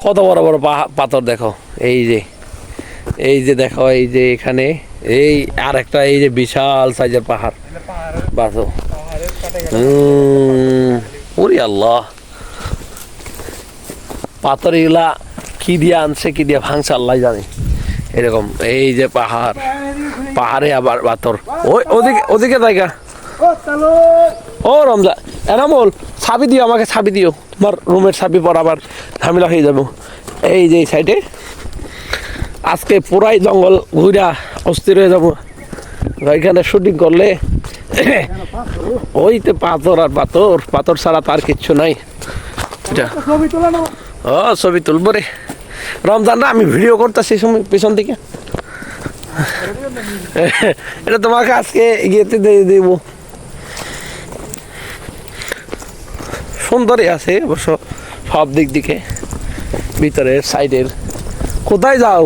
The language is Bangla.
কত বড় বড় পাথর দেখো, এই যে দেখো, এই যে এখানে এই আর একটা এই যে বিশাল সাইজের পাহাড় বাসো। ওরে আল্লাহ, পাথর এগুলা কি দিয়ে আনছে, কি দিয়ে ভাঙছে আল্লাহ জানে। এরকম এই যে পাহাড়ে আবার পাথর। ওদিকে ওদিকে জায়গা। ও রমজান, এনামুল চাবি দিও, আমাকে চাবি দিও, তোমার রুমের চাবি পর আবার ঝামেলা হয়ে যাবো। এই যে এই সাইডে আজকে পুরাই জঙ্গল ঘুরা অস্থির হয়ে যাবো। এখানে শুটিং করলে ওই তো পাথর আর পাথর, পাথর ছাড়া তার কিচ্ছু নাই। ও ছবি তুলবো রে রমজান, না আমি ভিডিও করতেছি সময় পিছন থেকে। এটা তোমাকে আজকে ইয়েতে দিয়ে দেব। সুন্দরই আছে অবশ্য সব দিক দিকে, ভিতরের সাইডের। কোথায় যাও?